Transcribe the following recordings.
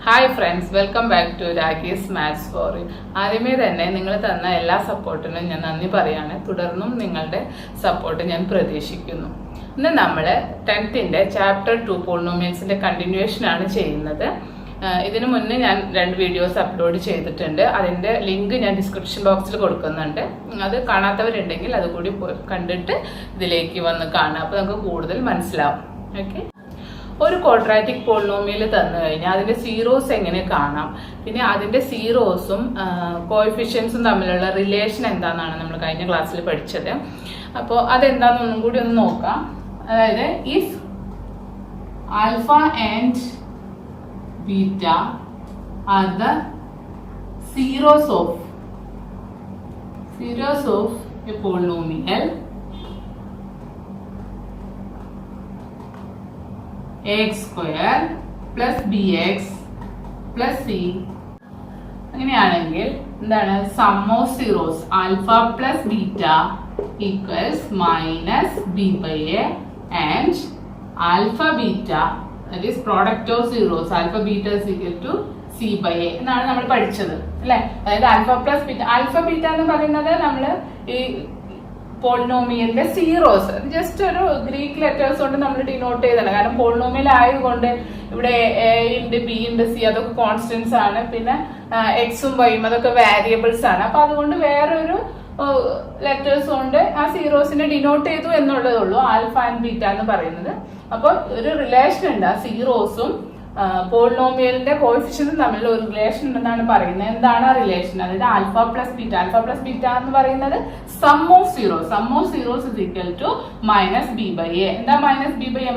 Hi friends, welcome back to Ragi's maths for you. ആദ്യമേ തന്നെ നിങ്ങൾ തന്ന എല്ലാ സപ്പോർട്ടിനും ഞാൻ നന്ദി പറയാണ്. തുടർന്നും നിങ്ങളുടെ സപ്പോർട്ട് ഞാൻ പ്രതീക്ഷിക്കുന്നു. ഇന്ന് നമ്മൾ 10th ചാപ്റ്റർ 2 പോളിനോമിയൽസിന്റെ കണ്ടിന്യൂവേഷൻ ആണ് ചെയ്യുന്നത്. ഇതിനു മുന്നേ ഞാൻ 2 വീഡിയോസ് അപ്ലോഡ് ചെയ്തിട്ടുണ്ട്. അതിന്റെ ലിങ്ക് ഞാൻ ഡിസ്ക്രിപ്ഷൻ ബോക്സിൽ കൊടുക്കുന്നുണ്ട്. അത് കാണാത്തവരുണ്ടെങ്കിൽ അതുകൂടി കണ്ടിട്ട് ഇതിലേക്ക് വന്ന് കാണാം. അപ്പോൾ നമുക്ക് കൂടുതൽ മനസ്സിലാവും. ഓക്കെ, ഒരു ക്വാഡ്രാറ്റിക് പോളിനോമിയൽ തന്നു കഴിഞ്ഞാൽ അതിന്റെ സീറോസ് എങ്ങനെ കാണാം, പിന്നെ അതിന്റെ സീറോസും കോഎഫിഷ്യൻസും തമ്മിലുള്ള റിലേഷൻ എന്താണെന്നാണ് നമ്മൾ കഴിഞ്ഞ ക്ലാസ്സിൽ പഠിച്ചത്. അപ്പോൾ അതെന്താണെന്നൊന്നും കൂടി ഒന്ന് നോക്കാം. അതായത് if alpha and beta are the zeros of a polynomial ax square plus bx plus c അങ്ങനെയാണെങ്കിൽ എന്താണ് sum of zeros alpha plus beta equals minus B by A and alpha beta that is product of zeros alpha beta is equal to C by A എന്നാണ് നമ്മൾ പഠിച്ചത് അല്ലെ. അതായത് alpha plus beta, alpha beta എന്ന് പറയുന്നത് നമ്മൾ ഈ പോളിനോമിയലിന്റെ സീറോസ് ജസ്റ്റ് ഒരു ഗ്രീക്ക് ലെറ്റേഴ്സ് കൊണ്ട് നമ്മൾ ഡിനോട്ട് ചെയ്തതാണ്. കാരണം പോളിനോമിയൽ ആയതുകൊണ്ട് ഇവിടെ എ ഉണ്ട്, ബി ഉണ്ട്, സി അതൊക്കെ കോൺസ്റ്റൻസ് ആണ്. പിന്നെ എക്സും വൈയും അതൊക്കെ വാരിയബിൾസ് ആണ്. അപ്പൊ അതുകൊണ്ട് വേറൊരു ലെറ്റേഴ്സ് കൊണ്ട് ആ സീറോസിനെ ഡിനോട്ട് ചെയ്തു എന്നുള്ളതേ ഉള്ളൂ ആൽഫ ആൻഡ് ബീറ്റ എന്ന് പറയുന്നത്. അപ്പൊ ഒരു റിലേഷൻ ഉണ്ട്, ആ സീറോസും പോളിനോമിയലിന്റെ കോഎഫിഷ്യന്റും തമ്മിലുള്ള ഒരു റിലേഷൻ ഉണ്ടെന്നാണ് പറയുന്നത്. എന്താണ് ആ റിലേഷൻ? അതായത് ആൽഫ പ്ലസ് ബീറ്റ എന്ന് പറയുന്നത് sum of zeros is equal to minus B by a. എന്താ minus B by a?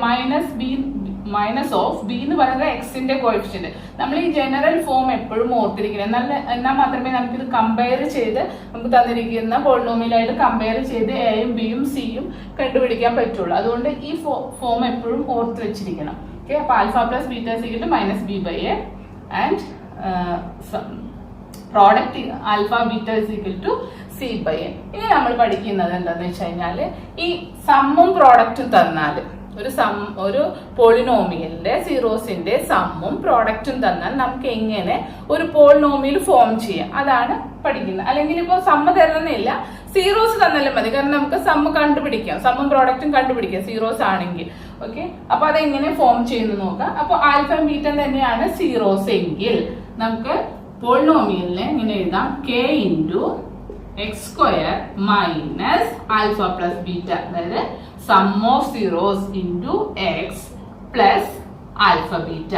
Minus of b എന്ന് പറയുന്നത് എക്സിന്റെ കോഎഫിഷ്യന്റ്. നമ്മൾ ഈ ജനറൽ ഫോം എപ്പോഴും ഓർത്തിരിക്കണം. എന്നാൽ മാത്രമേ നമുക്കിത് കമ്പയർ ചെയ്ത് നമുക്ക് തന്നിരിക്കുന്ന പോളിനോമിയലായിട്ട് കമ്പയർ ചെയ്ത് എയും ബിയും സിയും കണ്ടുപിടിക്കാൻ പറ്റുള്ളൂ. അതുകൊണ്ട് ഈ ഫോം എപ്പോഴും ഓർത്ത് വെച്ചിരിക്കണം. അപ്പൊ alpha plus beta is equal to minus B by A and product alpha beta is equal to C by A. ഇനി നമ്മൾ പഠിക്കുന്നത് എന്താന്ന് വെച്ച് കഴിഞ്ഞാല് ഈ സമ്മും പ്രോഡക്റ്റും തന്നാൽ ഒരു പോളിനോമിയലിന്റെ സീറോസിന്റെ സമ്മും പ്രോഡക്റ്റും തന്നാൽ നമുക്ക് എങ്ങനെ ഒരു പോളിനോമിയൽ ഫോം ചെയ്യാം അതാണ് പഠിക്കുന്നത്. അല്ലെങ്കിൽ ഇപ്പൊ സമ്മ് തരുന്നില്ല, സീറോസ് തന്നാലും മതി. കാരണം നമുക്ക് സമ്മ് കണ്ടുപിടിക്കാം, സമ്മും പ്രോഡക്റ്റും കണ്ടുപിടിക്കാം സീറോസ് ആണെങ്കിൽ. ഓക്കെ, അപ്പൊ അതെങ്ങനെ ഫോം ചെയ്യുന്നു നോക്കാം. അപ്പൊ ആൽഫ ബീറ്റ തന്നെയാണ് സീറോസ് എങ്കിൽ നമുക്ക് പോളിനോമിയലിനെ ഇങ്ങനെ എഴുതാം, k into x square minus alpha plus beta. അതായത് sum of zeros into x plus alpha beta.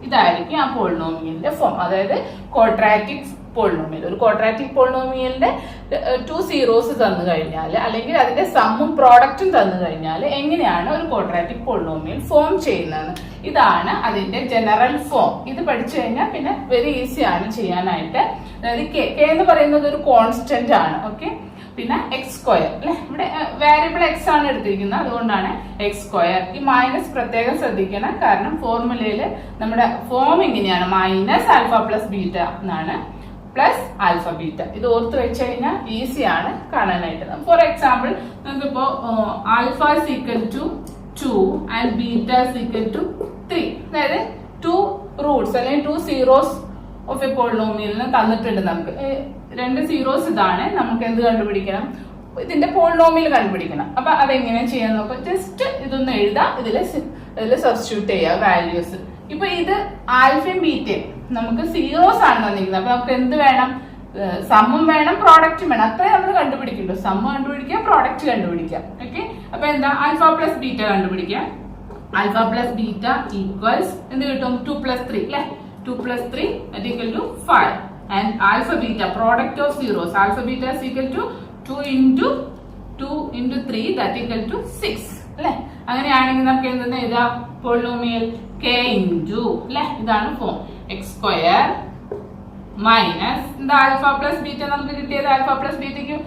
ഇതായിരിക്കും ആ പോളിനോമിയലിന്റെ ഫോം. അതായത് ക്വാഡ്രാറ്റിക് പോളിനോമിയൽ, ഒരു ക്വാഡ്രാറ്റിക് പോളിനോമിയലിന്റെ 2 സീറോസ് തന്നു കഴിഞ്ഞാൽ അല്ലെങ്കിൽ അതിന്റെ സമ്മും പ്രോഡക്റ്റും തന്നു കഴിഞ്ഞാൽ എങ്ങനെയാണ് ഒരു ക്വാഡ്രാറ്റിക് പോളിനോമിയൽ ഫോം ചെയ്യുന്നത്, ഇതാണ് അതിന്റെ ജനറൽ ഫോം. ഇത് പഠിച്ചു കഴിഞ്ഞാൽ പിന്നെ വെരി ഈസി ആണ് ചെയ്യാനായിട്ട്. അതായത് കെ എന്ന് പറയുന്നത് ഒരു കോൺസ്റ്റന്റ് ആണ്. ഓക്കെ, പിന്നെ എക്സ് സ്ക്വയർ അല്ലെ, ഇവിടെ വേരിയബിൾ എക്സ് ആണ് എടുത്തിരിക്കുന്നത്, അതുകൊണ്ടാണ് എക്സ് സ്ക്വയർ. ഈ മൈനസ് പ്രത്യേകം ശ്രദ്ധിക്കണം, കാരണം ഫോർമുലയിൽ നമ്മുടെ ഫോം ഇങ്ങനെയാണ്, മൈനസ് ആൽഫ പ്ലസ് ബീറ്റ എന്നാണ്, പ്ലസ് ആൽഫ ബീറ്റ. ഇത് ഓർത്ത് വെച്ച് കഴിഞ്ഞാൽ ഈസി ആണ് കാണാനായിട്ട്. ഫോർ എക്സാമ്പിൾ നമുക്കിപ്പോ alpha is equal to 2 and beta is equal to 3. അതായത് 2 റൂട്ട്സ് അല്ലെങ്കിൽ 2 സീറോസ് ഓഫ് എ പോളിനോമിയലിന് തന്നിട്ടുണ്ട്. നമുക്ക് 2 സീറോസ് ഇതാണ്. നമുക്ക് എന്ത് കണ്ടുപിടിക്കണം? ഇതിന്റെ പോളിനോമിയൽ കണ്ടുപിടിക്കണം. അപ്പൊ അതെങ്ങനെ ചെയ്യാൻ നോക്കാം. ജസ്റ്റ് ഇതൊന്ന് എഴുതാം, ഇതിൽ സബ്സ്റ്റിറ്റ്യൂട്ട് ചെയ്യാം വാല്യൂസ്. ഇപ്പൊ ഇത് ആൽഫയും ബീറ്റയും നമുക്ക് സീറോസ് ആണ് തന്നിരിക്കുന്നത്. അപ്പൊ നമുക്ക് എന്ത് വേണം? സമ്മും വേണം, പ്രോഡക്റ്റും വേണം. അത്രേ നമ്മൾ കണ്ടുപിടിക്കുള്ളൂ. സമ്മ് കണ്ടുപിടിക്കാം, പ്രോഡക്റ്റ് കണ്ടുപിടിക്കാം. ഓക്കെ, അപ്പൊ എന്താ? ആൽഫ പ്ലസ് ബീറ്റ കണ്ടുപിടിക്കാം. ആൽഫ പ്ലസ് ബീറ്റ ഈക്വൽസ് എന്ത് കിട്ടും? 2 plus 3 അല്ലെ, 2 plus 3 that equal to 5. and alpha beta product of zeros, alpha beta is equal to 2 into 3 that equal to 6 അല്ലെ. അങ്ങനെയാണെങ്കിൽ നമുക്ക് എന്തെന്ന് എഴുതാ? പോളിനോമിയൽ k ഇൻറ്റു അല്ലെ, ഇതാണ് ഫോം, എക്സ് സ്ക്വയർ മൈനസ് എന്താ ആൽഫ പ്ലസ് ബീറ്റ നമുക്ക് കിട്ടിയത്. ആൽഫ പ്ലസ് ബീറ്റയ്ക്ക്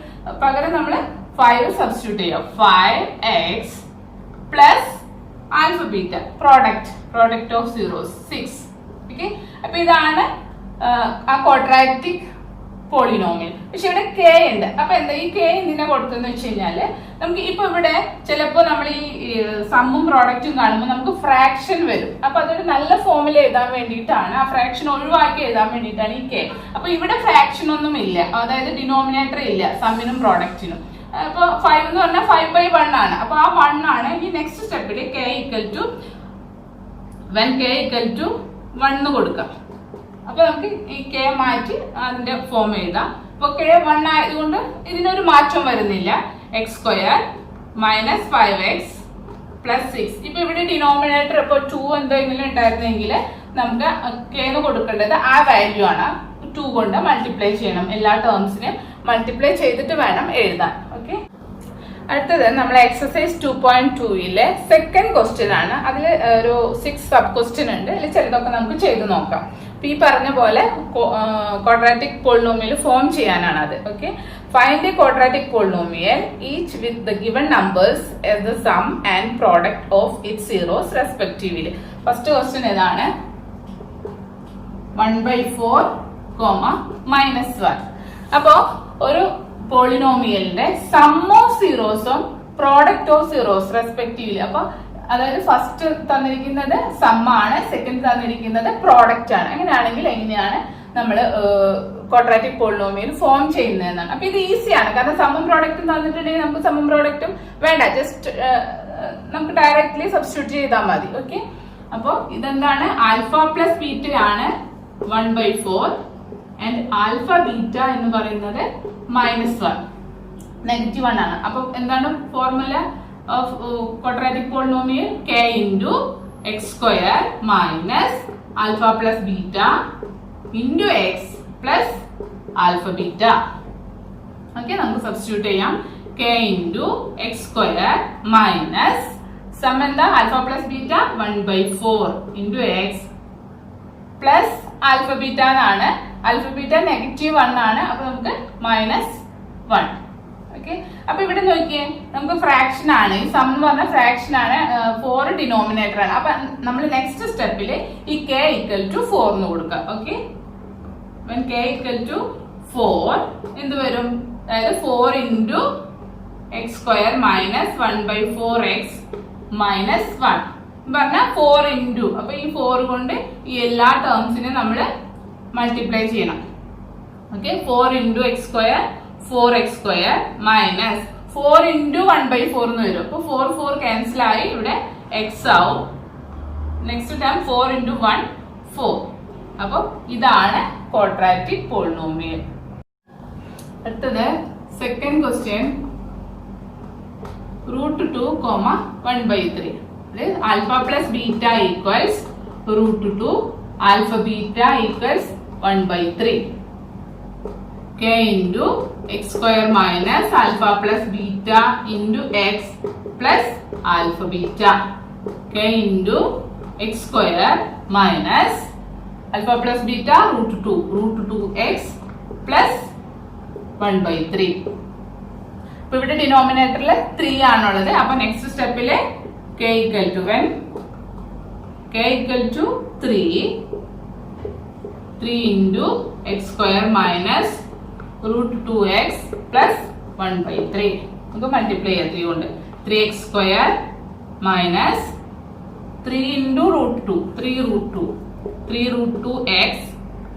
പകരം നമ്മൾ 5 സബ്സ്റ്റിറ്റ്യൂട്ട് ചെയ്യാം. 5x plus alpha beta product of zeros 6. Okay, അപ്പൊ ഇതാണ് ആ ക്വാഡ്രാറ്റിക് പോളിനോമിയൽ. പക്ഷെ ഇവിടെ കെ ഉണ്ട്. അപ്പൊ എന്താ ഈ കെ എന്തിനാ കൊടുത്തെന്ന് വെച്ച് കഴിഞ്ഞാല് നമുക്ക് ഇപ്പൊ ഇവിടെ ചിലപ്പോ നമ്മൾ ഈ സമ്മും പ്രോഡക്റ്റും കാണുമ്പോൾ നമുക്ക് ഫ്രാക്ഷൻ വരും. അപ്പൊ അതൊരു നല്ല ഫോമിൽ എഴുതാൻ വേണ്ടിയിട്ടാണ്, ആ ഫ്രാക്ഷൻ ഒഴിവാക്കി എഴുതാൻ വേണ്ടിയിട്ടാണ് ഈ കെ. അപ്പൊ ഇവിടെ ഫ്രാക്ഷൻ ഒന്നും ഇല്ല, അതായത് ഡിനോമിനേറ്റർ ഇല്ല സമ്മിനും പ്രോഡക്റ്റിനും. അപ്പൊ 5 എന്ന് പറഞ്ഞാൽ 5/1 ആണ്. അപ്പൊ ആ 1 ആണ് ഈ നെക്സ്റ്റ് സ്റ്റെപ്പിൽ k equal to when k equal to 1 കൊടുക്കാം. അപ്പൊ നമുക്ക് ഈ k മാറ്റി അതിന്റെ ഫോം എഴുതാം. അപ്പൊ k 1 ആയതുകൊണ്ട് ഇതിനൊരു മാറ്റം വരുന്നില്ല. x² minus 5x plus 6. ഇപ്പൊ ഇവിടെ ഡിനോമിനേറ്റർ ഇപ്പൊ 2 എന്തെങ്കിലും ഉണ്ടായിരുന്നെങ്കിൽ നമുക്ക് k എന്ന് കൊടുക്കേണ്ടത് ആ വാല്യൂ ആണ്. 2 കൊണ്ട് മൾട്ടിപ്ലൈ ചെയ്യണം. എല്ലാ ടേംസിനും മൾട്ടിപ്ലൈ ചെയ്തിട്ട് വേണം എഴുതാൻ. ഓക്കെ, അടുത്തത് നമ്മൾ എക്സസൈസ് 2.2 സെക്കൻഡ് ക്വസ്റ്റ്യൻ ആണ്. അതിൽ ഒരു 6 സബ് ക്വസ്റ്റ്യൻ ഉണ്ട്. അതിൽ ചിലതൊക്കെ നമുക്ക് ചെയ്ത് നോക്കാം. ഈ പറഞ്ഞ പോലെ ക്വാഡ്രാറ്റിക് പോളിനോമിയൽ ഫോം ചെയ്യാനാണ് അത്. Okay, find a quadratic polynomial each with the given numbers as the sum and product of its zeros respectively. First question ഏതാണ്? 1/4, -1. അപ്പോ ഒരു പോളിനോമിയലിന്റെ സം ഓഫ് സീറോസും പ്രോഡക്റ്റ് ഓഫ് സീറോസ് റെസ്പെക്റ്റീവ്ലി. അപ്പൊ അതായത് ഫസ്റ്റ് തന്നിരിക്കുന്നത് സം ആണ്, സെക്കൻഡ് തന്നിരിക്കുന്നത് പ്രോഡക്റ്റ് ആണ്. അങ്ങനെയാണെങ്കിൽ എങ്ങനെയാണ് നമ്മൾ ക്വാഡ്രാറ്റിക് പോളിനോമിയൽ ഫോം ചെയ്യുന്നതെന്നാണ്. അപ്പൊ ഇത് ഈസിയാണ്, കാരണം സമ്മും പ്രോഡക്റ്റും തന്നിട്ടുണ്ടെങ്കിൽ നമുക്ക് സമ്മും പ്രോഡക്റ്റും വേണ്ട, ജസ്റ്റ് നമുക്ക് ഡയറക്ട്ലി സബ്സ്റ്റിറ്റ്യൂട്ട് ചെയ്താൽ മതി. ഓക്കെ, അപ്പൊ ഇതെന്താണ്? ആൽഫ പ്ലസ് ബീറ്റ ആണ് 1/4 ആൻഡ് ആൽഫ ബീറ്റ എന്ന് പറയുന്നത് -1, -1 ആണ്. അപ്പൊ എന്താണ് formula of quadratic polynomial? k into x² minus alpha plus beta into x plus alpha beta. Okay, നമുക്ക് സബ്സ്റ്റിറ്റ്യൂട്ട് ചെയ്യാം. k into x² minus sum എന്താ? Alpha plus beta 1/4 into x plus alpha beta എന്നാണ്. Alpha beta -1 ആണ്. അപ്പൊ നമുക്ക് -1. Okay, അപ്പൊ ഇവിടെ നോക്കിയേ, നമുക്ക് ഫ്രാക്ഷൻ ആണ്. ഈ സം എന്ന് പറഞ്ഞ ഫ്രാക്ഷൻ ആണ്, 4 ഡിനോമിനേറ്റർ ആണ്. അപ്പൊ നമ്മൾ നെക്സ്റ്റ് സ്റ്റെപ്പിൽ ഈ k ഈക്വൽ ടു 4 എന്ന് കൊടുക്കാം. Okay, when k equal to 4 എന്ത് വരും? അതായത് 4 into x² minus 1/4x minus 1 പറഞ്ഞാൽ 4 into. അപ്പൊ ഈ 4 കൊണ്ട് ഈ എല്ലാ ടേംസിനും നമ്മൾ മൾട്ടിപ്ലൈ ചെയ്യണം. Okay, 4 into x² 4x² minus 4 into 1/4 എന്ന് വരും. അപ്പൊ 4 ക്യാൻസൽ ആയി, ഇവിടെ x ആവും. Next time 4 into 1 4. അപ്പൊ ഇതാണ് ക്വാഡ്രാറ്റിക് പോളിനോമിയൽ. അടുത്തത് second question √2, 1/3. Alpha plus beta equals √2, alpha beta equals 1/3. k into x² minus alpha plus beta into x plus alpha beta. k into x² minus alpha plus beta √2x plus 1/3. ഇപ്പൊ ഇവിടെ ഡിനോമിനേറ്ററിൽ 3 ആണുള്ളത്. അപ്പൊ next സ്റ്റെപ്പില് k equal to k equal to 3 into x² minus √2x plus 1/3. നമുക്ക് multiply ചെയ്യാം 3 കൊണ്ട്. 3x² minus 3 into √2 3√2x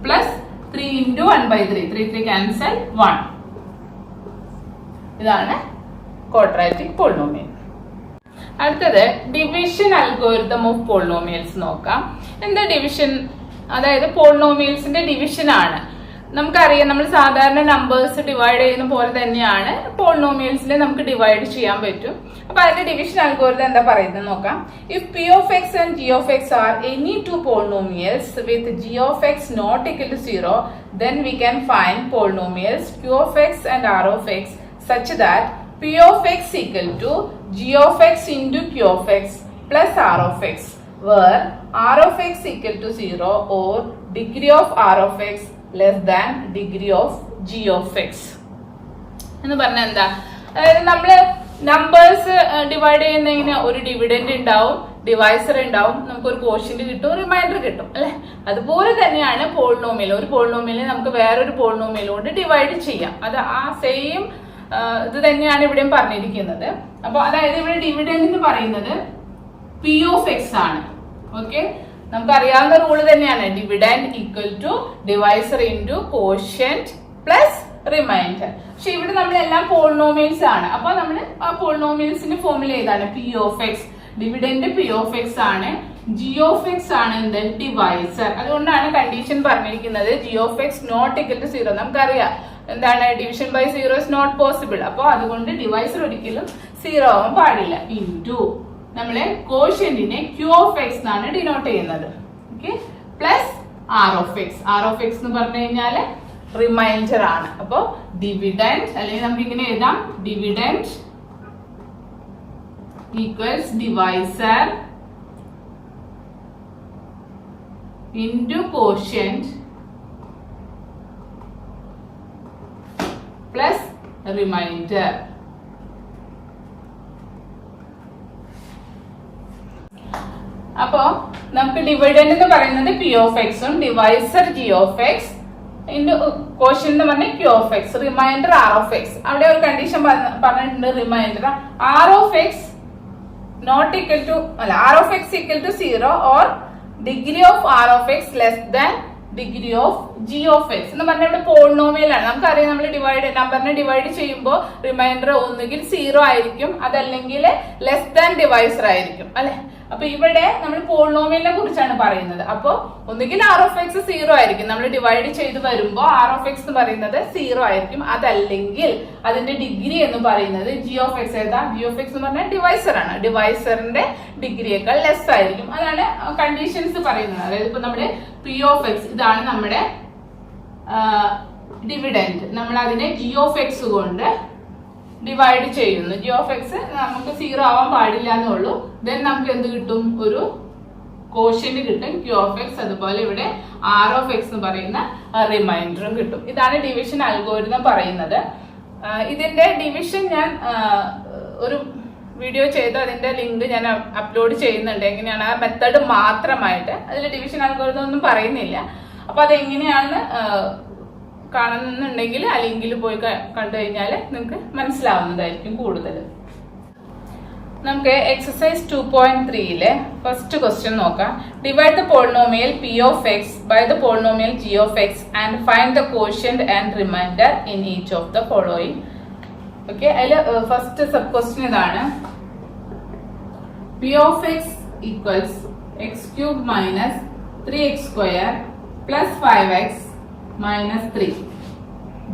plus 3 into 1/3. 3 cancel 1. ഇതാണ് ക്വാഡ്രാറ്റിക് പോളിനോമിയൽ. അടുത്തത് ഡിവിഷൻ അൽഗോരിതം ഓഫ് പോളിനോമിയൽസ് നോക്കാം. എന്താ ഡിവിഷൻ? അതായത് പോളിനോമിയൽസിന്റെ ഡിവിഷൻ ആണ്. നമുക്കറിയാം, നമ്മൾ സാധാരണ നമ്പേഴ്സ് ഡിവൈഡ് ചെയ്യുന്ന പോലെ തന്നെയാണ് പോളിനോമിയൽസിനെ നമുക്ക് ഡിവൈഡ് ചെയ്യാൻ പറ്റും. അപ്പൊ അതിന്റെ ഡിവിഷൻ അൽഗോരിതം എന്താ പറയുന്നത് നോക്കാം. If p of x and g of x are any two polynomials with g of x not equal to 0, then we can find polynomials q of x and r of x such that p of x equal to g of x into q of x plus r of x, where r of x equal to 0 or degree of r of x less than degree of g of x. എന്ന് പറഞ്ഞാൽ എന്താ? അതായത് നമ്മള് numbers divide ചെയ്യുന്നതിന് ഒരു dividend ഉണ്ടാവും, divisor ഉണ്ടാവും, നമുക്കൊരു കോഷ്യന്റ് കിട്ടും, റിമൈൻഡർ കിട്ടും അല്ലെ. അതുപോലെ തന്നെയാണ് പോളിനോമിയൽ. ഒരു പോളിനോമിയലിനെ നമുക്ക് വേറൊരു പോളിനോമിയൽ കൊണ്ട് ഡിവൈഡ് ചെയ്യാം. അത് ആ സെയിം ഇത് തന്നെയാണ് ഇവിടെയും പറഞ്ഞിരിക്കുന്നത്. അപ്പൊ അതായത് ഇവിടെ ഡിവിഡൻഡ് എന്ന് പറയുന്നത് പി ഓഫ് എക്സ് ആണ്. ഓക്കെ, നമുക്ക് അറിയാവുന്ന റൂള് തന്നെയാണ്, dividend equal to divisor into quotient plus remainder. പക്ഷെ ഇവിടെ നമ്മൾ എല്ലാം പോളിനോമിയൽസ് ആണ്. അപ്പൊ നമ്മൾ ആ പോളിനോമിയൽസിന്റെ ഫോർമുല ഏതാണ്? P of X. Dividend P of X ആണ്, ജി ഓഫ് എക്സ് ആണ് എന്ത്? ഡിവൈസർ. അതുകൊണ്ടാണ് കണ്ടീഷൻ പറഞ്ഞിരിക്കുന്നത് G of X not equal to 0. നമുക്കറിയാം എന്താണ്, division by 0 is not possible. അപ്പൊ അതുകൊണ്ട് ഡിവൈസർ ഒരിക്കലും 0 ആവാൻ പാടില്ല. ഇൻറ്റു നമ്മള് കോഷ്യന്റിനെ ക്യൂ ഓഫ് എക്സ് എന്നാണ് ഡിനോട്ട് ചെയ്യുന്നത്. Okay, plus R of X. R of X എന്ന് പറഞ്ഞു കഴിഞ്ഞാല് റിമൈൻഡർ ആണ്. അപ്പൊ ഡിവിഡൻഡ്, അല്ലെങ്കിൽ നമുക്ക് ഇങ്ങനെ എഴുതാം, dividend equals divisor into quotient plus remainder. അപ്പോ നമുക്ക് ഡിവിഡൻഡ് എന്ന് പറയുന്നത് പി ഓഫ് എക്സും divisor g of x into quotient എന്ന് പറഞ്ഞാൽ q of x, remainder r of x. അവിടെ ഒരു കണ്ടീഷൻ പറഞ്ഞിട്ടുണ്ട്, remainder r of X not equal to അല്ല r of x equal to 0 or degree of r of x less than degree of g of X എന്ന് പറഞ്ഞാൽ ഇവിടെ polynomial ആണ്. നമുക്കറിയാം നമ്മൾ നമ്പറിനെ ഡിവൈഡ് ചെയ്യുമ്പോൾ റിമൈൻഡർ ഒന്നുകിൽ 0 ആയിരിക്കും, അതല്ലെങ്കിൽ ലെസ് ദാൻ ഡിവൈസർ ആയിരിക്കും അല്ലെ. അപ്പൊ ഇവിടെ നമ്മൾ പോളിനോമിയലിനെ കുറിച്ചാണ് പറയുന്നത്. അപ്പൊ ഒന്നുകിൽ ആർ ഓഫ് എക്സ് 0 ആയിരിക്കും, നമ്മൾ ഡിവൈഡ് ചെയ്ത് വരുമ്പോൾ ആർ ഓഫ് എക്സ് എന്ന് പറയുന്നത് 0 ആയിരിക്കും, അതല്ലെങ്കിൽ അതിന്റെ ഡിഗ്രി എന്ന് പറയുന്നത് ജി ഓഫ് എക്സ്. ഏതാ? ജി ഓഫ് എക്സ് എന്ന് പറഞ്ഞാൽ ഡിവൈസർ ആണ്, ഡിവൈസറിന്റെ ഡിഗ്രിയേക്കാൾ ലെസ് ആയിരിക്കും. അതാണ് കണ്ടീഷൻസ് പറയുന്നത്. അതായത് ഇപ്പൊ നമ്മുടെ പി ഓഫ് എക്സ് ഇതാണ് നമ്മുടെ ഡിവിഡൻഡ്, നമ്മൾ അതിനെ ജി ഓഫ് എക്സ് കൊണ്ട് ഡിവൈഡ് ചെയ്യുന്നു. ജി ഓഫ് എക്സ് നമുക്ക് 0 ആവാൻ പാടില്ല എന്നുള്ളൂ. ദെൻ നമുക്ക് എന്ത് കിട്ടും? ഒരു കോഷ്യന്റ് കിട്ടും, ക്യൂ ഓഫ് എക്സ്. അതുപോലെ ഇവിടെ ആർ ഓഫ് എക്സ് എന്ന് പറയുന്ന റിമൈൻഡറും കിട്ടും. ഇതാണ് ഡിവിഷൻ അൽഗോരിതം പറയുന്നത്. ഇതിന്റെ ഡിവിഷൻ ഞാൻ ഒരു വീഡിയോ ചെയ്ത് അതിന്റെ ലിങ്ക് ഞാൻ അപ്ലോഡ് ചെയ്യുന്നുണ്ട്, എങ്ങനെയാണ് ആ മെത്തേഡ് മാത്രമായിട്ട്. അതിൽ ഡിവിഷൻ അൽഗോരിതം ഒന്നും പറയുന്നില്ല. അപ്പൊ അതെങ്ങനെയാണ് കാണുന്നുണ്ടെങ്കിൽ ആ ലിങ്കിൽ പോയി കണ്ടു കഴിഞ്ഞാൽ നിങ്ങൾക്ക് മനസ്സിലാവുന്നതായിരിക്കും കൂടുതൽ. നമുക്ക് എക്സസൈസ് 2.3 ഫസ്റ്റ് ക്വസ്റ്റ്യൻ നോക്കാം. Divide the polynomial P of X by the polynomial G of X and find the quotient and remainder in each of the following. Okay, അതിൽ ഫസ്റ്റ് സബ് ക്വസ്റ്റ്യൻ ഇതാണ്. P of X equals X cube minus 3x square plus 5x minus 3.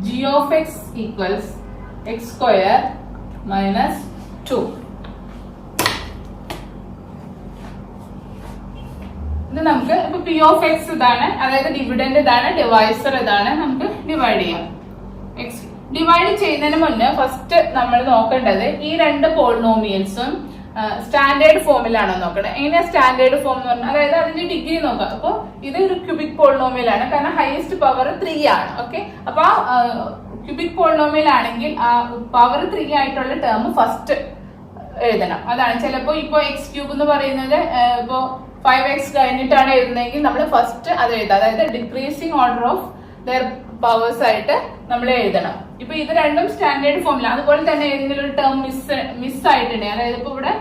G of x equals x square minus 2. ഇത് നമുക്ക് ഇപ്പൊ P of X ഇതാണ്, അതായത് dividend ഇതാണ്, divisor ഇതാണ്. നമുക്ക് ഡിവൈഡ് ചെയ്യാം. എക്സ് ഡിവൈഡ് ചെയ്യുന്നതിന് മുന്നേ ഫസ്റ്റ് നമ്മൾ നോക്കേണ്ടത് ഈ രണ്ട് പോളിനോമിയൽസും സ്റ്റാൻഡേർഡ് ഫോമിലാണോ നോക്കണം. എങ്ങനെയാ സ്റ്റാൻഡേർഡ് ഫോം എന്ന് പറഞ്ഞാൽ, അതായത് അതിന്റെ ഡിഗ്രി നോക്കാം. അപ്പൊ ഇത് ഒരു ക്യൂബിക് പോളിനോമിയൽ ആണ്, കാരണം ഹയസ്റ്റ് പവർ 3 ആണ്. ഓക്കെ, അപ്പൊ ആ ക്യൂബിക് പോളിനോമിയൽ ആണെങ്കിൽ ആ പവർ 3 ആയിട്ടുള്ള ടേം ഫസ്റ്റ് എഴുതണം. അതാണ് ചിലപ്പോ ഇപ്പൊ എക്സ് ക്യൂബ് എന്ന് പറയുന്നത് ഇപ്പോ 5x കഴിഞ്ഞിട്ടാണ് എഴുതുന്നതെങ്കിൽ നമ്മൾ ഫസ്റ്റ് അത് എഴുതാം. അതായത് decreasing order of there powers ആയിട്ട് നമ്മൾ എഴുതണം. ഇപ്പൊ ഇത് രണ്ടും സ്റ്റാൻഡേർഡ് ഫോമിലാണ്. അതുപോലെ തന്നെ ഏതെങ്കിലും ഒരു ടേം മിസ് ആയിട്ടുണ്ട്, അതായത് ഇപ്പൊ ഇവിടെ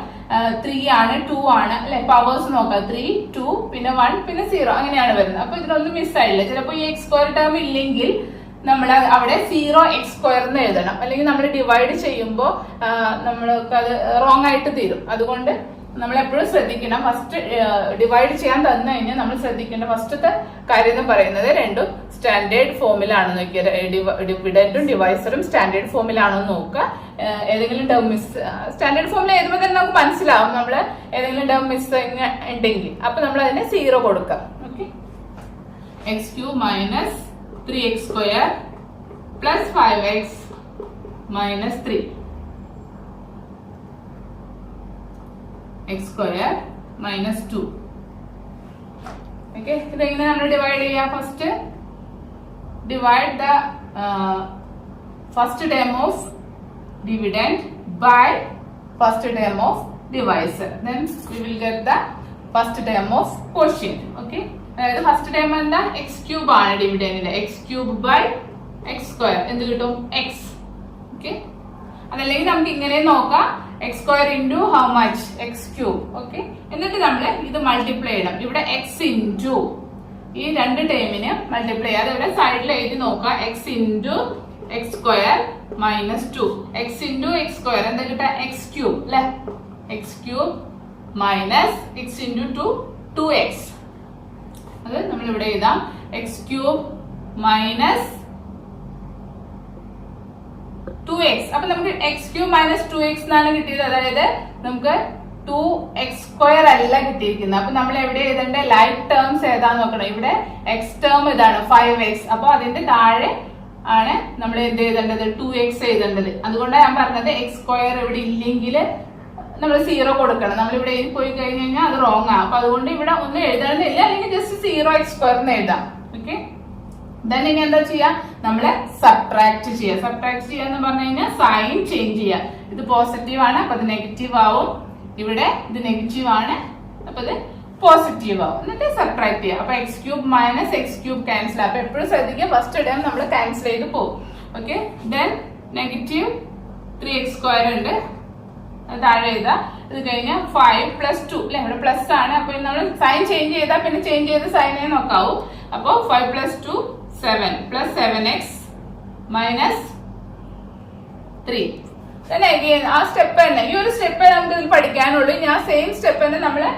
3 ആണ് 2 ആണ് അല്ലെ, പവേഴ്സ് നോക്കാം. 3 2 പിന്നെ 1 പിന്നെ 0 അങ്ങനെയാണ് വരുന്നത്. അപ്പൊ ഇതിനൊന്നും മിസ് ആയില്ല. ചിലപ്പോ ഈ എക്സ് സ്ക്വയർ ടേം ഇല്ലെങ്കിൽ നമ്മൾ അവിടെ 0x സ്ക്വയർ എന്ന് എഴുതണം, അല്ലെങ്കിൽ നമ്മൾ ഡിവൈഡ് ചെയ്യുമ്പോൾ നമ്മൾക്ക് അത് റോങ് ആയിട്ട് തീരും. അതുകൊണ്ട് നമ്മൾ എപ്പോഴും ശ്രദ്ധിക്കണം, ഫസ്റ്റ് ഡിവൈഡ് ചെയ്യാൻ തന്നു കഴിഞ്ഞാൽ നമ്മൾ ശ്രദ്ധിക്കേണ്ട ഫസ്റ്റത്തെ കാര്യം എന്ന് പറയുന്നത് രണ്ടും സ്റ്റാൻഡേർഡ് ഫോമിലാണോ നോക്കിയത്, ഡിവിഡൻഡും ഡിവൈസറും സ്റ്റാൻഡേർഡ് ഫോമിലാണോ നോക്കുക. ഏതെങ്കിലും ടേം മിസ് സ്റ്റാൻഡേർഡ് ഫോമിൽ എഴുതുമ്പോൾ തന്നെ നമുക്ക് മനസ്സിലാവും നമ്മൾ ഏതെങ്കിലും ടേം മിസ് ഉണ്ടെങ്കിൽ. അപ്പൊ നമ്മൾ അതിന് 0 കൊടുക്കാം. Okay, X cube minus 3x square plus 5x minus 3 x square minus 2. Okay, ഇതെങ്ങനെ നമ്മൾ ഡിവൈഡ് ചെയ്യാം? First divide the first term of dividend by first term of divisor. Then we will get the first term of quotient. Okay, അതായത് first time എന്താ x cube ആണ് ഡിവിഡൻഡിന്റെ. X cube by X square എന്ത് കിട്ടും? X. Okay, അതല്ലെങ്കിൽ നമുക്ക് ഇങ്ങനെ നോക്കാം, x square into how much? X cube. Okay, എന്നിട്ട് നമ്മൾ ഇത് മൾട്ടിപ്ലൈ ചെയ്യണം. ഇവിടെ എക്സ് ഇൻറ്റു ഈ രണ്ട് ടേമിന് മൾട്ടിപ്ലൈ ചെയ്യാം. അതേപോലെ സൈഡിൽ എഴുതി നോക്കാം, X into x square minus 2. X into x square എന്താ കിട്ടുക? എക്സ് ക്യൂബ് അല്ലെ? X cube minus X into 2 2x. അത് നമ്മൾ ഇവിടെ എഴുതാം, എക്സ് ക്യൂബ് മൈനസ് 2x. അപ്പൊ നമുക്ക് എക്സ് ക്യൂബ് മൈനസ് 2x എന്നാണ് കിട്ടിയത്. അതായത് നമുക്ക് 2x സ്ക്വയർ അല്ല കിട്ടിയിരിക്കുന്നത്. അപ്പൊ നമ്മൾ എവിടെ എഴുതേണ്ട? ലൈക്ക് ടേംസ് ഏതാന്ന് നോക്കണം. ഇവിടെ എക്സ് ടേം ഇതാണ് 5x. അപ്പൊ അതിന്റെ താഴെ ആണ് നമ്മൾ എന്ത് എഴുതേണ്ടത്? 2x എഴുതേണ്ടത്. അതുകൊണ്ടാണ് ഞാൻ പറഞ്ഞത് എക്സ് സ്ക്വയർ ഇവിടെ ഇല്ലെങ്കിൽ നമ്മൾ 0 കൊടുക്കണം. നമ്മൾ ഇവിടെ പോയി കഴിഞ്ഞ് കഴിഞ്ഞാൽ അത് റോങ് ആണ്. അപ്പൊ അതുകൊണ്ട് ഇവിടെ ഒന്നും എഴുതണമെന്നില്ല, അല്ലെങ്കിൽ ജസ്റ്റ് 0x സ്ക്വയർ എന്ന് എഴുതാം. ഓക്കെ, ദെൻ ഇനി എന്താ ചെയ്യാ? നമ്മള് സബ്ട്രാക്ട് ചെയ്യുക. സബ്ട്രാക്ട് ചെയ്യുക എന്ന് പറഞ്ഞു കഴിഞ്ഞാൽ സൈൻ ചേഞ്ച് ചെയ്യുക. ഇത് പോസിറ്റീവ് ആണ്, അപ്പൊ അത് നെഗറ്റീവ് ആവും. ഇവിടെ ഇത് നെഗറ്റീവ് ആണ്, അപ്പൊ ഇത് പോസിറ്റീവ് ആവും. എന്നിട്ട് സബ്ട്രാക്ട് ചെയ്യുക. അപ്പൊ X cube minus x cube cancel. അപ്പൊ എപ്പോഴും ശ്രദ്ധിക്കുക, ഫസ്റ്റ് ടൈം നമ്മൾ ക്യാൻസൽ ചെയ്ത് പോകും. Okay, then negative 3x square ഉണ്ട്, അത് താഴെ എഴുതാ. ഇത് കഴിഞ്ഞാൽ 5 + 2 അല്ലെ? ഇവിടെ പ്ലസ് ആണ്, അപ്പൊ നമ്മൾ സൈൻ ചേഞ്ച് ചെയ്താൽ പിന്നെ ചേഞ്ച് ചെയ്ത് സൈനെ നോക്കാവൂ. അപ്പൊ 5 + 2 7 + 7x മൈനസ് 3. ആ സ്റ്റെപ്പ് തന്നെ, ഈ ഒരു സ്റ്റെപ്പ് നമുക്ക് ഇതിൽ പഠിക്കാനുള്ളൂ. ഞാൻ സെയിം സ്റ്റെപ്പ് തന്നെ നമ്മള്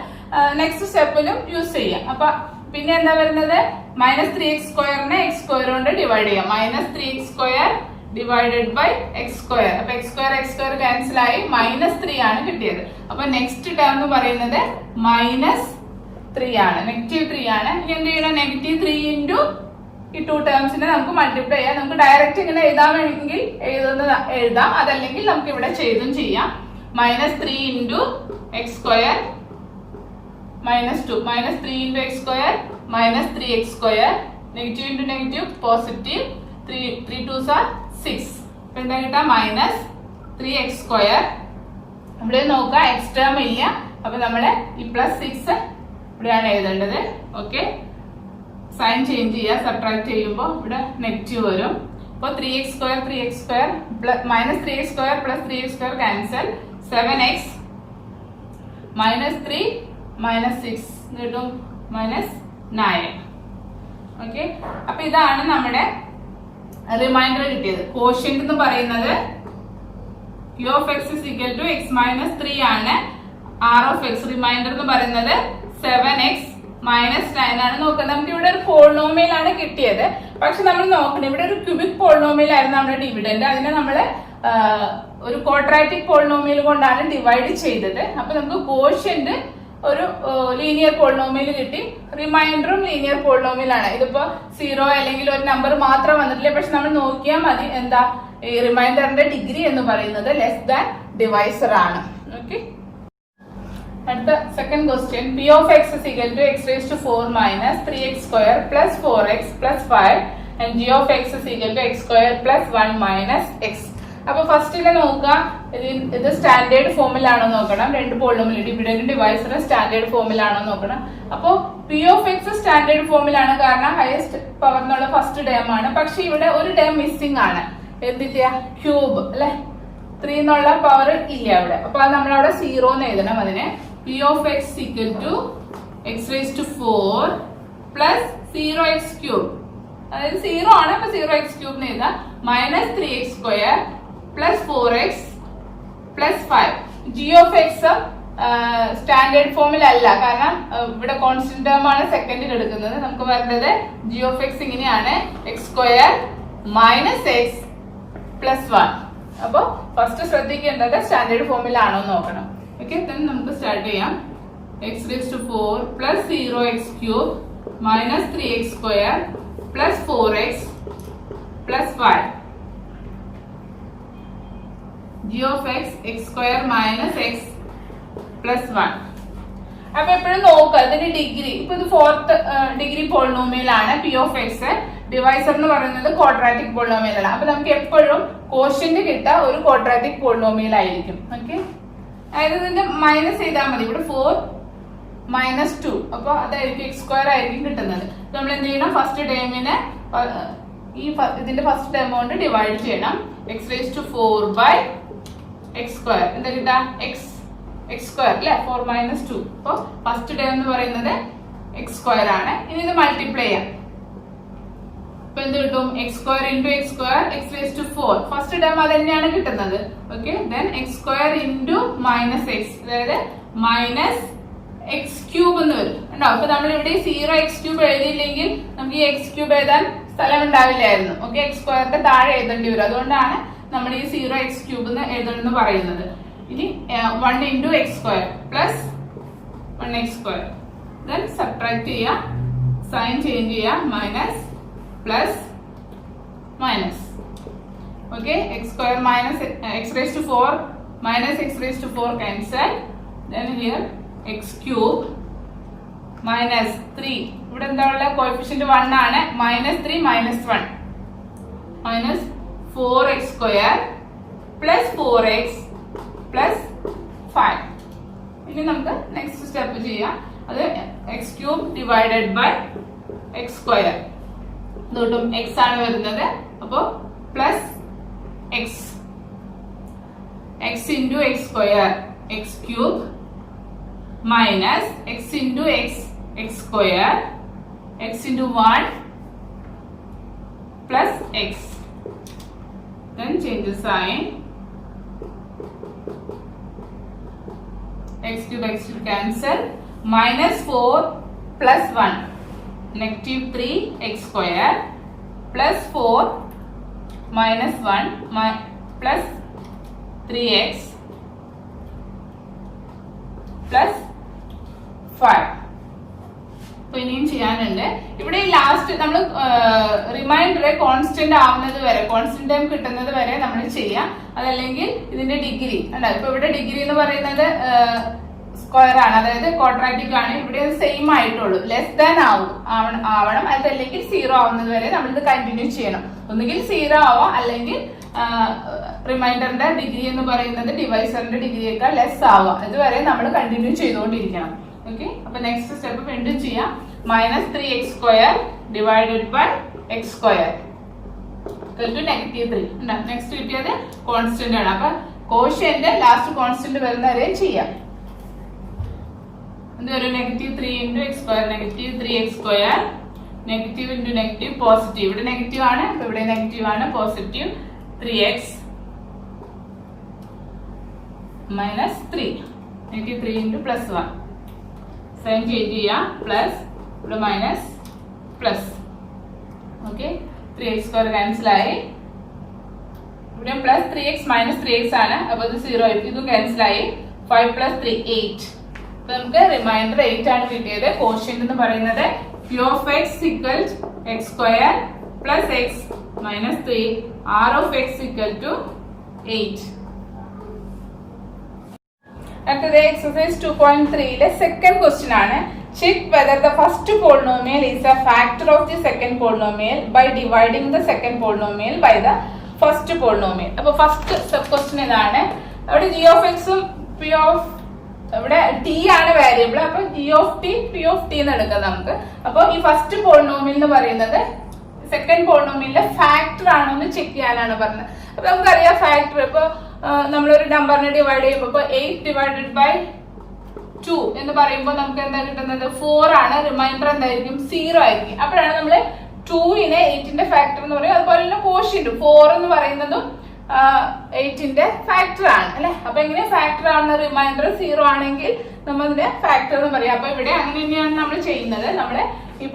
നെക്സ്റ്റ് സ്റ്റെപ്പിലും യൂസ് ചെയ്യാം. അപ്പൊ പിന്നെ എന്താ വരുന്നത്? മൈനസ് 3x സ്ക്വയറിനെ എക്സ് സ്ക്വയർ കൊണ്ട് ഡിവൈഡ് ചെയ്യാം. Minus 3x square divided by X square. അപ്പൊ എക്സ് സ്ക്വയർ ക്യാൻസൽ ആയി, -3 ആണ് കിട്ടിയത്. അപ്പൊ നെക്സ്റ്റ് ടേം എന്ന് പറയുന്നത് -3 ആണ്, -3 ആണ്. ഇനി എന്ത് ചെയ്യണം? -3 ഇൻറ്റു ഈ 2 ടേംസിനെ നമുക്ക് മൾട്ടിപ്ലൈ ചെയ്യാം. നമുക്ക് ഡയറക്റ്റ് ഇങ്ങനെ എഴുതാൻ വേണമെങ്കിൽ എഴുതാം, അതല്ലെങ്കിൽ നമുക്ക് ഇവിടെ ചെയ്തും ചെയ്യാം. -3 into x square -2 -3 into x square -3x square. Negative into negative positive. 3 2s are 6. അപ്പൊ എന്താ കിട്ടാ? -3x square. ഇവിടെ നോക്കാം, എക്സ് ടേം ഇല്ല, അപ്പൊ നമ്മള് ഈ +6 ഇവിടെയാണ് എഴുതേണ്ടത്. ഓക്കെ, സൈൻ ചേഞ്ച് ചെയ്യുക. സബ്ട്രാക്ട് ചെയ്യുമ്പോൾ ഇവിടെ നെഗറ്റീവ് വരും. അപ്പൊ 3x square -3x square + 3x square cancel. 7x -3 -6 കിട്ടും -9. ഓക്കെ, അപ്പൊ ഇതാണ് നമ്മുടെ റിമൈൻഡർ കിട്ടിയത്. കോഷ്യന്റ് എന്ന് പറയുന്നത് Q of x is equal to x minus 3 ആണ്. R of x റിമൈൻഡർ എന്ന് പറയുന്നത് 7x -9 ആണ്. നോക്കാം, നമുക്ക് ഇവിടെ ഒരു പോളിനോമിയൽ ആണ് കിട്ടിയത്. പക്ഷെ നമ്മൾ നോക്കണം, ഇവിടെ ഒരു ക്യൂബിക് പോളിനോമിയൽ ആയിരുന്നു നമ്മുടെ ഡിവിഡൻഡ്. അതിനെ നമ്മള് ഒരു ക്വാഡ്രാറ്റിക് പോളിനോമിയൽ കൊണ്ടാണ് ഡിവൈഡ് ചെയ്തത്. അപ്പൊ നമുക്ക് കോഷ്യന്റ് ഒരു ലീനിയർ പോളിനോമിയൽ കിട്ടി. റിമൈൻഡറും ലീനിയർ പോളിനോമിയൽ ആണ്. ഇതിപ്പോ 0 അല്ലെങ്കിൽ ഒരു നമ്പർ മാത്രം വന്നിട്ടില്ല. പക്ഷെ നമ്മൾ നോക്കിയാൽ മതി, എന്താ ഈ റിമൈൻഡറിന്റെ ഡിഗ്രി എന്ന് പറയുന്നത് ലെസ് ദാൻ ഡിവൈസർ ആണ്. ഓക്കെ, അടുത്ത second question. P of x is equal to x raised to 4 minus 3x square plus 4x plus 5 and g of x is equal to x square plus 1 minus x. അപ്പൊ ഫസ്റ്റില് നോക്കാം, ഇത് standard ഫോമിലാണോ നോക്കണം. രണ്ട് polynomial dividend divisor standard ഫോമിലാണോ നോക്കണം. അപ്പോ P of x standard ഫോമിലാണ്, കാരണം ഹയസ്റ്റ് പവർ എന്നുള്ള ഫസ്റ്റ് ടേം ആണ്. പക്ഷെ ഇവിടെ ഒരു ടേം മിസ്സിംഗ് ആണ്. എന്തിന്റെ? ക്യൂബ് അല്ലെ? 3 എന്നുള്ള പവർ ഇല്ല അവിടെ. അപ്പൊ അത് നമ്മളവിടെ 0 എന്ന് എഴുതണം. അതിന് P of x equal to x raised to 4 plus 0x cube. അതായത് 0 ആണ്, അപ്പൊ 0x cube എന്ന് എഴുതാം. -3x square plus 4x plus 5. G of x standard ഫോമിൽ അല്ല, കാരണം ഇവിടെ കോൺസ്റ്റന്റ് ടേം ആണ് സെക്കൻഡിൽ എടുക്കുന്നത്. നമുക്ക് വരുന്നത് G of x ഇങ്ങനെയാണ്, x square minus x plus 1. അപ്പൊ ഫസ്റ്റ് ശ്രദ്ധിക്കേണ്ടത് സ്റ്റാൻഡേർഡ് ഫോമിലാണോ നോക്കണം. ഓക്കെ, നമുക്ക് സ്റ്റാർട്ട് ചെയ്യാം. x raised to 4 plus 0x cube minus 3x square plus 4x plus 5. G of x x square minus x plus 1. അപ്പൊ എപ്പോഴും നോക്കുക ഇതിന്റെ ഡിഗ്രി. ഇപ്പൊ ഇത് 4th ഡിഗ്രി പോളിനോമിയൽ ആണ്. P of x ഡിവൈസർ എന്ന് പറയുന്നത് ക്വാഡ്രാറ്റിക് പോളിനോമിയൽ ആണ്. അപ്പൊ നമുക്ക് എപ്പോഴും കോഷ്യന്റ് കിട്ടുക ഒരു ക്വാഡ്രാറ്റിക് പോളിനോമിയൽ ആയിരിക്കും. ഓക്കെ, അതായത് ഇതിന്റെ മൈനസ് ചെയ്താൽ മതി. ഇവിടെ 4 മൈനസ് 2, അപ്പൊ അതായിരിക്കും എക്സ് സ്ക്വയർ ആയിരിക്കും കിട്ടുന്നത്. നമ്മൾ എന്ത് ചെയ്യണം, ഫസ്റ്റ് ടേമിനെ ഇതിന്റെ ഫസ്റ്റ് ടേം കൊണ്ട് ഡിവൈഡ് ചെയ്യണം. X raise to 4 by X square എന്താ കിട്ടാ, എക്സ് സ്ക്വയർ അല്ലെ, 4 മൈനസ് 2. അപ്പൊ ഫസ്റ്റ് ടേം എന്ന് പറയുന്നത് എക്സ് സ്ക്വയർ ആണ്. ഇനി ഇത് മൾട്ടിപ്ലൈ ചെയ്യാം. അപ്പൊ എന്ത് കിട്ടും, x square into x square x raise to 4. First term അത് തന്നെയാണ് കിട്ടുന്നത്. Okay, then x square into minus x, അതായത് മൈനസ് എക്സ് ക്യൂബ് എന്ന് വരും ഉണ്ടോ. അപ്പൊ നമ്മൾ ഇവിടെ 0 എക്സ് ക്യൂബ് എഴുതിയില്ലെങ്കിൽ നമുക്ക് ഈ എക്സ് ക്യൂബ് എഴുതാൻ സ്ഥലം ഉണ്ടാവില്ലായിരുന്നു. ഓക്കെ, എക്സ് സ്ക്വയറിന്റെ താഴെ എഴുതേണ്ടി വരും. അതുകൊണ്ടാണ് നമ്മൾ ഈ 0 എക്സ് ക്യൂബ് എന്ന് എഴുതണമെന്ന് പറയുന്നത്. ഇനി 1 into x square plus 1 x square, then subtract ചെയ്യുക, സൈൻ ചേഞ്ച് ചെയ്യുക, minus plus minus. Okay, x square minus x raise to 4 minus x raise to 4 cancel. Then here x cube minus 3, ഇവിടെ എന്താ ഉള്ള coefficient 1 ആണ്. -3 -1 minus 4x square plus 4x plus 5. ഇനി നമുക്ക് next step ചെയ്യാം. അത് x cube divided by x square. ഇതും x ആണ് വരുന്നത്. അപ്പോൾ plus x into x square x cube minus x into x square x into 1 plus x, then change the sign, x cube cancel, minus 4 plus 1 negative 3 x square plus 4 minus 1 plus 3x plus 5. അപ്പൊ ഇനിയും ചെയ്യാനുണ്ട്. ഇവിടെ ഈ last നമ്മൾ reminder constant ആവുന്നത് വരെ, constant time കിട്ടുന്നത് വരെ നമ്മൾ ചെയ്യാം. അതല്ലെങ്കിൽ ഇതിന്റെ ഡിഗ്രി അല്ല, ഇപ്പൊ ഇവിടെ ഡിഗ്രി എന്ന് പറയുന്നത് സ്ക്വയർ ആണ്, അതായത് ക്വാഡ്രാറ്റിക് ആണ്. ഇവിടെ സെയിം ആയിട്ടുള്ളൂ, ലെസ് ദാൻ ആവണം. അതല്ലെങ്കിൽ 0 ആവുന്നത് വരെ നമ്മൾ ഇത് കണ്ടിന്യൂ ചെയ്യണം. ഒന്നുകിൽ 0 ആവാം, അല്ലെങ്കിൽ റിമൈൻഡറിന്റെ ഡിഗ്രി എന്ന് പറയുന്നത് ഡിവൈസറിന്റെ ഡിഗ്രിയേക്കാൾ ലെസ് ആവാം. ഇതുവരെ നമ്മൾ കണ്ടിന്യൂ ചെയ്തുകൊണ്ടിരിക്കണം. ഓക്കെ, അപ്പൊ നെക്സ്റ്റ് സ്റ്റെപ്പ് വീണ്ടും ചെയ്യാം. -3x square divided by x square equal to -3. Next കിട്ടിയത് കോൺസ്റ്റന്റ് ആണ്. അപ്പൊ കോഷ്യന്റ് ലാസ്റ്റ് കോൺസ്റ്റന്റ് വരുന്നവരെ ചെയ്യാം. എന്തൊരു -3 into x square -3x square, negative into negative positive. ഇവിടെ നെഗറ്റീവ് ആണ്, ഇവിടെ നെഗറ്റീവ് ആണ്, positive 3x minus 3 -3 into plus 1, sign change ചെയ്യാം, പ്ലസ് ഇവിടെ minus plus. Okay, 3x square cancel ആയി. ഇവിടെ പ്ലസ് 3x മൈനസ് 3x ആണ്, അപ്പൊ ഇത് 0 ആയിരിക്കും. ഇതും ക്യാൻസൽ ആയി. 5 plus 3 8. അപ്പൊ നമുക്ക് റിമൈൻഡർ 8 ആണ് കിട്ടിയത്. കോഷ്യന്റ് എന്ന് പറയുന്നത് Q of x equal x square plus x minus 3, R of x equal to 8. അടുത്തത് എക്സസൈസ് 2.3 സെക്കൻഡ് ക്വസ്റ്റ്യൻ ആണ്. Check whether the first polynomial is a factor of the second polynomial by dividing the second polynomial by the first polynomial. അപ്പൊ first sub question ഇതാണ്. അവിടെ G of എക്സും P of, ഇവിടെ T ആണ് variable. അപ്പൊ G of T P of T എന്ന് എടുക്കാം നമുക്ക്. അപ്പൊ ഈ ഫസ്റ്റ് പോളിനോമിയൽ എന്ന് പറയുന്നത് സെക്കൻഡ് പോളിനോമിയലിന്റെ ഫാക്ടർ ആണോ എന്ന് ചെക്ക് ചെയ്യാനാണ് പറഞ്ഞത്. അപ്പൊ നമുക്കറിയാം ഫാക്ടർ, ഇപ്പൊ നമ്മളൊരു നമ്പറിനെ ഡിവൈഡ് ചെയ്യുമ്പോൾ 8 ഡിവൈഡഡ് ബൈ 2 എന്ന് പറയുമ്പോൾ നമുക്ക് എന്താ കിട്ടുന്നത്, 4 ആണ്. റിമൈൻഡർ എന്തായിരിക്കും, 0 ആയിരിക്കും. അപ്പോഴാണ് നമ്മള് 2നെ 8ന്റെ ഫാക്ടർ എന്ന് പറയും. അതുപോലെ തന്നെ കോഷ്യന്റ് 4 എന്ന് പറയുന്നതും 8ന്റെ ഫാക്ടർ ആണ് അല്ലെ. അപ്പൊ എങ്ങനെ ഫാക്ടർ ആണെന്ന്, റിമൈൻഡർ 0 ആണെങ്കിൽ നമ്മളിന്റെ ഫാക്ടർ എന്ന് പറയാം. അപ്പൊ ഇവിടെ അങ്ങനെ തന്നെയാണ് നമ്മൾ ചെയ്യുന്നത്. നമ്മള് ഈ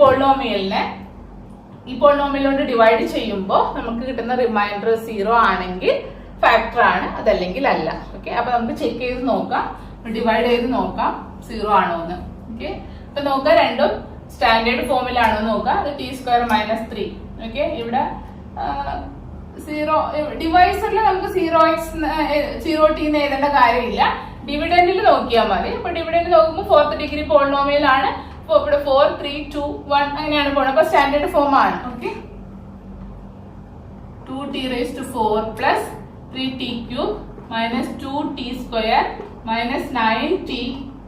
പോളിനോമിയലോട് ഡിവൈഡ് ചെയ്യുമ്പോൾ നമുക്ക് കിട്ടുന്ന റിമൈൻഡർ 0 ആണെങ്കിൽ ഫാക്ടർ ആണ്, അതല്ലെങ്കിൽ അല്ല. ഓക്കെ, അപ്പൊ നമുക്ക് ചെക്ക് ചെയ്ത് നോക്കാം, ഡിവൈഡ് ചെയ്ത് നോക്കാം 0 ആണോ എന്ന്. ഓക്കെ, അപ്പൊ നോക്കാം രണ്ടും സ്റ്റാൻഡേർഡ് ഫോമിലാണോ നോക്കാം. അത് ടി സ്ക്വയർ മൈനസ് 3. ഓക്കെ, ഇവിടെ 0 ഡിവൈസറിൽ നമുക്ക് 0t എന്ന് എഴുതേണ്ട കാര്യമില്ല. ഡിവിഡൻഡിൽ നോക്കിയാൽ മതി. അപ്പൊ ഡിവിഡൻഡ് നോക്കുമ്പോൾ 4th ഡിഗ്രി പോളിനോമിയൽ ആണ്. അപ്പൊ ഇവിടെ 4 3 2 1 അങ്ങനെയാണ് പോകുന്നത്. അപ്പൊ സ്റ്റാൻഡേർഡ് ഫോം ആണ്. Okay, 2t raised to 4 plus 3t cube minus 2t square minus 9t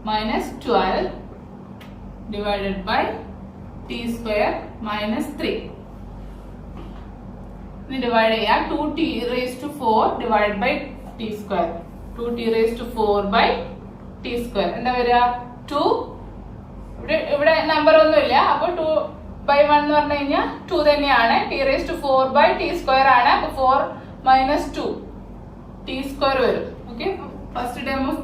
minus 12 divided by t square minus 3. ഇനി ഡിവൈഡ് ചെയ്യാം. 2t raised to 4 divided by t square. 2t raised to 4 by t square. എന്താ വരിക? 2. ഇവിടെ number ഒന്നുമില്ല. അപ്പോൾ 2 by 1 എന്ന് പറഞ്ഞു കഴിഞ്ഞാൽ 2 തന്നെയാണ്. t raised to 4 by t square ആണ്. അപ്പോൾ 4 minus 2 t square വരും. Okay, first term of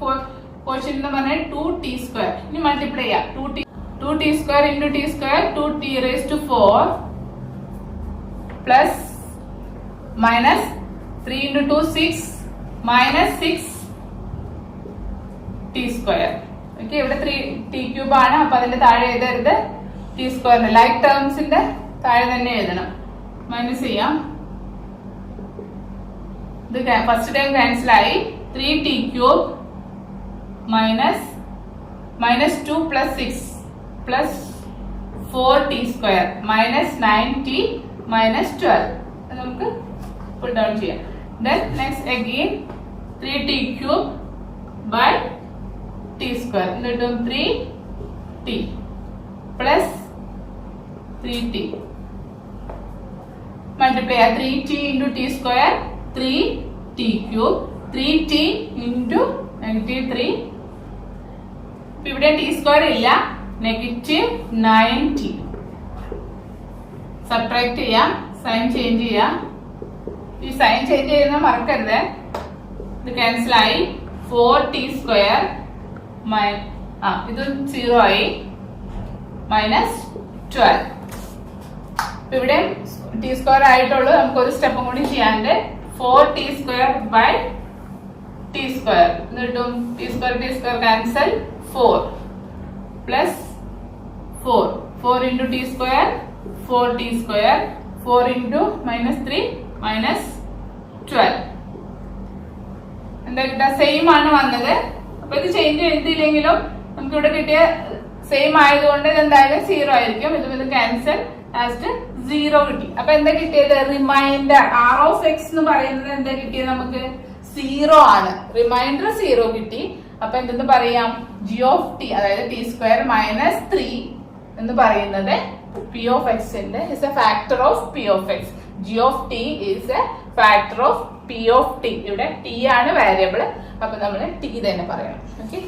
quotient എന്ന് പറഞ്ഞാൽ 2t square. ഇനി മൾട്ടിപ്ലൈ ചെയ്യാം. 2t square into t square 2t raised to 4 plus minus 3 into 2 6 minus 6 t square. Okay, ഇവിടെ 3t cube ആണ്. അപ്പൊ അതിന്റെ താഴെ എഴുതരുത്, t സ്ക്വയറിന് ലൈക്ക് ടേംസിന്റെ താഴെ തന്നെ എഴുതണം. മൈനസ് ചെയ്യാം. ഇത് ഫസ്റ്റ് ടൈം ക്യാൻസൽ ആയി. 3t cube minus 2 plus 6 plus 4t square minus 9t minus 12. അത് നമുക്ക് പുട്ട് ഡൗൺ ചെയ്യാം. Then next again 3t cube by t square. ഇത് കിട്ടും 3t plus 3t. Multiply 3t into t square 3t cube 3t into -3. ഇവിടെ t square ഇല്ല, -9t. Subtract ചെയ്യാം, sign change ചെയ്യാം. ഈ സൈൻ ചേഞ്ച് ചെയ്യുന്ന മറക്കരുത്. ഇത് ക്യാൻസൽ ആയി. 4t square ഇത് 0 ആയി മൈനസ് 12. ഇവിടെ t square ആയിട്ടുള്ളൂ. നമുക്ക് ഒരു സ്റ്റെപ്പും കൂടി ചെയ്യാണ്ട് 4t square by t square എന്ന് കിട്ടും. t square cancel 4 plus 4 into t square 4t square 4 into -3 minus 12. എന്താ കിട്ടുക? സെയിം ആണ് വന്നത്. അപ്പൊ ഇത് ചേഞ്ച് എഴുതിയില്ലെങ്കിലും നമുക്ക് ഇവിടെ കിട്ടിയ സെയിം ആയതുകൊണ്ട് ഇത് എന്തായാലും 0 ആയിരിക്കും. ഇത് ക്യാൻസൽ ലാസ്റ്റ് 0 കിട്ടി. അപ്പൊ എന്താ കിട്ടിയത്? റിമൈൻഡർ r of x എന്ന് പറയുന്നത് എന്താ കിട്ടിയത്? നമുക്ക് 0 ആണ്. റിമൈൻഡർ 0 കിട്ടി. അപ്പൊ എന്തെന്ന് പറയാം? g of t അതായത് t square minus 3 എന്ന് പറയുന്നത് p of x ന്റെ is a factor of p of x. g of t is a factor of p of t. ഇവിടെ t ആണ് വേരിയബിൾ. അപ്പൊ നമ്മൾ t തന്നെ പറയണം. ഓക്കെ.